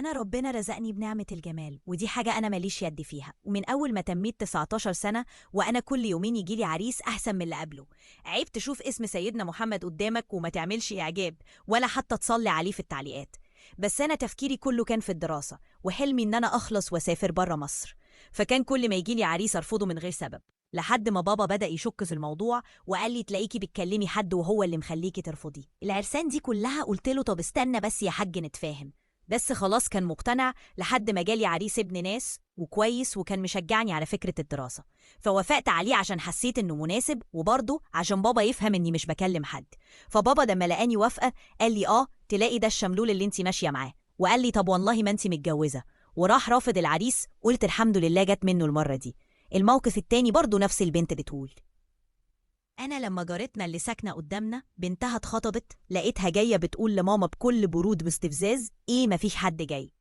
أنا ربنا رزقني بنعمة الجمال، ودي حاجة أنا ماليش يد فيها، ومن أول ما تميت 19 سنة وأنا كل يومين يجيلي عريس أحسن من اللي قبله. عيب تشوف اسم سيدنا محمد قدامك وما تعملش إعجاب ولا حتى تصلي عليه في التعليقات. بس أنا تفكيري كله كان في الدراسة، وحلمي إن أنا أخلص وأسافر برا مصر. فكان كل ما يجيلي عريس أرفضه من غير سبب، لحد ما بابا بدأ يشك في الموضوع وقال لي تلاقيكي بتكلمي حد وهو اللي مخليكي ترفضي العرسان دي كلها. قلت له طب استنى بس يا حاج نتفاهم. بس خلاص كان مقتنع، لحد ما جالي عريس ابن ناس وكويس وكان مشجعني على فكرة الدراسة. فوافقت عليه عشان حسيت انه مناسب، وبرضه عشان بابا يفهم اني مش بكلم حد. فبابا لما لقاني وافقة قال لي تلاقي ده الشملول اللي انتي ماشية معاه، وقال لي طب والله ما انتي متجوزة، وراح رافض العريس. قلت الحمد لله جت منه المرة دي. الموقف التاني برضه نفس البنت بتقول. أنا لما جارتنا اللي ساكنة قدامنا بنتها اتخطبت، لقيتها جاية بتقول لماما بكل برود واستفزاز إيه مفيش حد جاي.